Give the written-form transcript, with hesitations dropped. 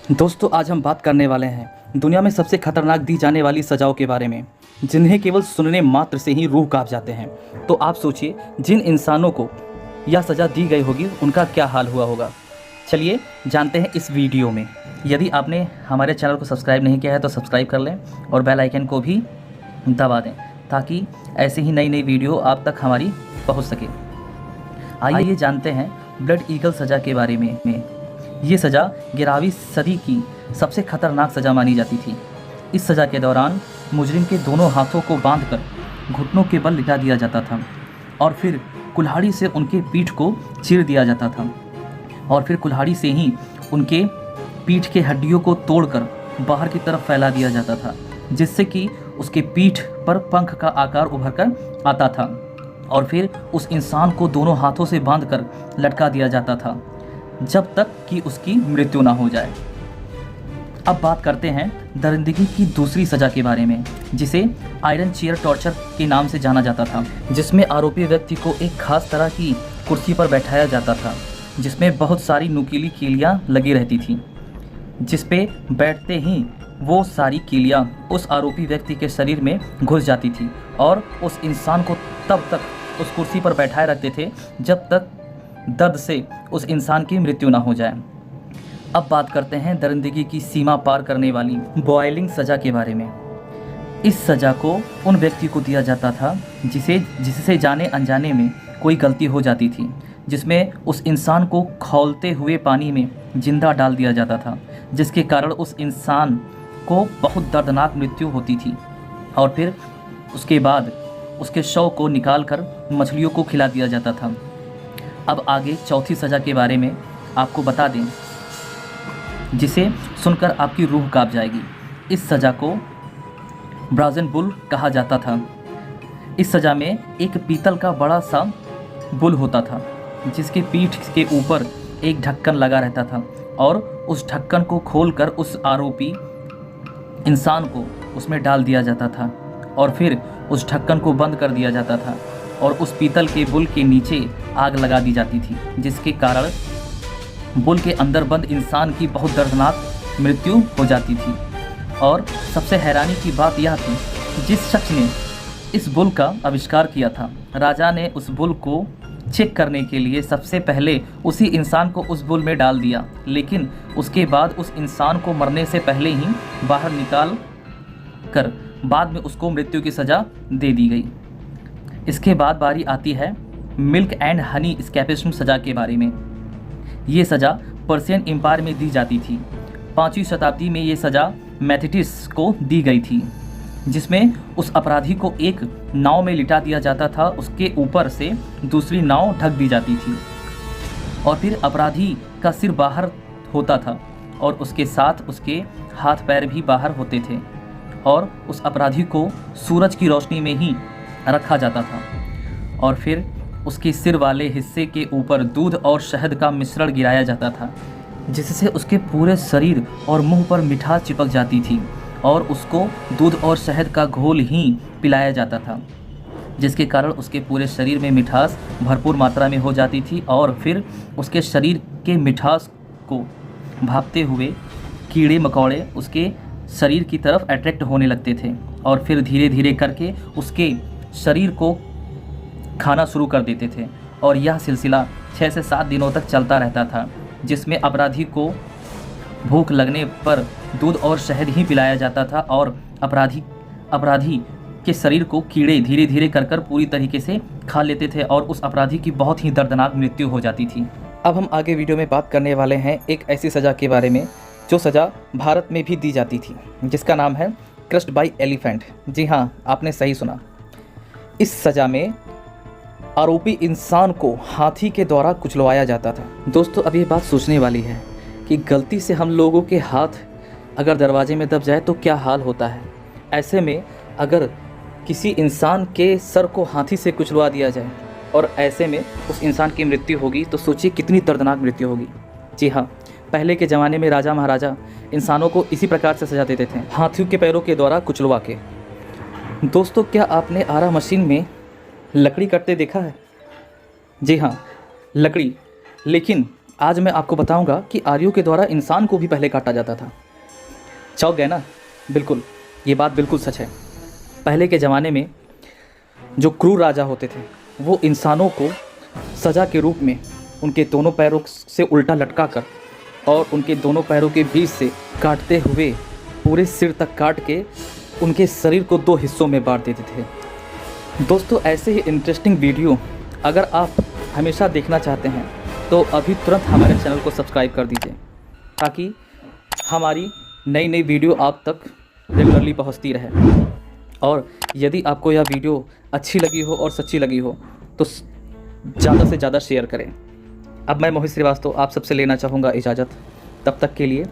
दोस्तों आज हम बात करने वाले हैं दुनिया में सबसे खतरनाक दी जाने वाली सजाओं के बारे में, जिन्हें केवल सुनने मात्र से ही रूह कांप जाते हैं। तो आप सोचिए, जिन इंसानों को यह सज़ा दी गई होगी उनका क्या हाल हुआ होगा। चलिए जानते हैं इस वीडियो में। यदि आपने हमारे चैनल को सब्सक्राइब नहीं किया है तो सब्सक्राइब कर लें और बेल आइकन को भी दबा दें, ताकि ऐसे ही नई नई वीडियो आप तक हमारी पहुँच सके। आइए जानते हैं ब्लड ईगल सज़ा के बारे में। ये सज़ा 11वीं सदी की सबसे खतरनाक सज़ा मानी जाती थी। इस सज़ा के दौरान मुजरिम के दोनों हाथों को बांधकर घुटनों के बल लिटा दिया जाता था और फिर कुल्हाड़ी से उनके पीठ को चीर दिया जाता था और फिर कुल्हाड़ी से ही उनके पीठ के हड्डियों को तोड़कर बाहर की तरफ फैला दिया जाता था, जिससे कि उसके पीठ पर पंख का आकार उभर कर आता था और फिर उस इंसान को दोनों हाथों से बांधकर लटका दिया जाता था जब तक कि उसकी मृत्यु ना हो जाए। अब बात करते हैं दरिंदगी की दूसरी सज़ा के बारे में, जिसे आयरन चेयर टॉर्चर के नाम से जाना जाता था, जिसमें आरोपी व्यक्ति को एक खास तरह की कुर्सी पर बैठाया जाता था जिसमें बहुत सारी नुकीली कीलियाँ लगी रहती थी, जिस पे बैठते ही वो सारी कीलियाँ उस आरोपी व्यक्ति के शरीर में घुस जाती थी और उस इंसान को तब तक उस कुर्सी पर बैठाए रखते थे जब तक दर्द से उस इंसान की मृत्यु ना हो जाए। अब बात करते हैं दरिंदगी की सीमा पार करने वाली बॉयलिंग सज़ा के बारे में। इस सज़ा को उन व्यक्ति को दिया जाता था जिससे जाने अनजाने में कोई गलती हो जाती थी, जिसमें उस इंसान को खौलते हुए पानी में जिंदा डाल दिया जाता था, जिसके कारण उस इंसान को बहुत दर्दनाक मृत्यु होती थी और फिर उसके बाद उसके शव को निकालकर मछलियों को खिला दिया जाता था। अब आगे चौथी सज़ा के बारे में आपको बता दें, जिसे सुनकर आपकी रूह कांप जाएगी। इस सज़ा को ब्राज़न बुल कहा जाता था। इस सज़ा में एक पीतल का बड़ा सा बुल होता था, जिसके पीठ के ऊपर एक ढक्कन लगा रहता था और उस ढक्कन को खोलकर उस आरोपी इंसान को उसमें डाल दिया जाता था और फिर उस ढक्कन को बंद कर दिया जाता था और उस पीतल के बुल के नीचे आग लगा दी जाती थी, जिसके कारण बुल के अंदर बंद इंसान की बहुत दर्दनाक मृत्यु हो जाती थी। और सबसे हैरानी की बात यह थी, जिस शख्स ने इस बुल का आविष्कार किया था, राजा ने उस बुल को चेक करने के लिए सबसे पहले उसी इंसान को उस बुल में डाल दिया, लेकिन उसके बाद उस इंसान को मरने से पहले ही बाहर निकाल कर बाद में उसको मृत्यु की सज़ा दे दी गई। इसके बाद बारी आती है मिल्क एंड हनी एस्केपिज्म सज़ा के बारे में। ये सज़ा पर्शियन एम्पायर में दी जाती थी। 5वीं शताब्दी में ये सज़ा मैथेटिस को दी गई थी, जिसमें उस अपराधी को एक नाव में लिटा दिया जाता था, उसके ऊपर से दूसरी नाव ढक दी जाती थी और फिर अपराधी का सिर बाहर होता था और उसके साथ उसके हाथ पैर भी बाहर होते थे और उस अपराधी को सूरज की रोशनी में ही रखा जाता था और फिर उसके सिर वाले हिस्से के ऊपर दूध और शहद का मिश्रण गिराया जाता था, जिससे उसके पूरे शरीर और मुंह पर मिठास चिपक जाती थी और उसको दूध और शहद का घोल ही पिलाया जाता था, जिसके कारण उसके पूरे शरीर में मिठास भरपूर मात्रा में हो जाती थी और फिर उसके शरीर के मिठास को भापते हुए कीड़े मकोड़े उसके शरीर की तरफ अट्रैक्ट होने लगते थे और फिर धीरे धीरे करके उसके शरीर को खाना शुरू कर देते थे और यह सिलसिला 6 से 7 दिनों तक चलता रहता था, जिसमें अपराधी को भूख लगने पर दूध और शहद ही पिलाया जाता था और अपराधी के शरीर को कीड़े धीरे धीरे कर पूरी तरीके से खा लेते थे और उस अपराधी की बहुत ही दर्दनाक मृत्यु हो जाती थी। अब हम आगे वीडियो में बात करने वाले हैं एक ऐसी सज़ा के बारे में जो सज़ा भारत में भी दी जाती थी, जिसका नाम है क्रश्ड बाय एलिफेंट। जी हाँ, आपने सही सुना। इस सज़ा में आरोपी इंसान को हाथी के द्वारा कुचलवाया जाता था। दोस्तों अब ये बात सोचने वाली है कि गलती से हम लोगों के हाथ अगर दरवाजे में दब जाए तो क्या हाल होता है। ऐसे में अगर किसी इंसान के सर को हाथी से कुचलवा दिया जाए और ऐसे में उस इंसान की मृत्यु होगी तो सोचिए कितनी दर्दनाक मृत्यु होगी। जी हाँ, पहले के ज़माने में राजा महाराजा इंसानों को इसी प्रकार से सजा देते थे, हाथियों के पैरों के द्वारा कुचलवा के। दोस्तों क्या आपने आरा मशीन में लकड़ी कटते देखा है? जी हाँ, लकड़ी, लेकिन आज मैं आपको बताऊंगा कि आर्यों के द्वारा इंसान को भी पहले काटा जाता था। चौंक गए ना? बिल्कुल, ये बात बिल्कुल सच है। पहले के ज़माने में जो क्रूर राजा होते थे वो इंसानों को सज़ा के रूप में उनके दोनों पैरों से उल्टा लटका कर और उनके दोनों पैरों के बीच से काटते हुए पूरे सिर तक काट के उनके शरीर को 2 हिस्सों में बांट देते थे। दोस्तों, ऐसे ही इंटरेस्टिंग वीडियो अगर आप हमेशा देखना चाहते हैं तो अभी तुरंत हमारे चैनल को सब्सक्राइब कर दीजिए, ताकि हमारी नई नई वीडियो आप तक रेगुलरली पहुंचती रहे। और यदि आपको यह वीडियो अच्छी लगी हो और सच्ची लगी हो तो ज़्यादा से ज़्यादा शेयर करें। अब मैं मोहित श्रीवास्तव आप सबसे लेना चाहूँगा इजाज़त। तब तक के लिए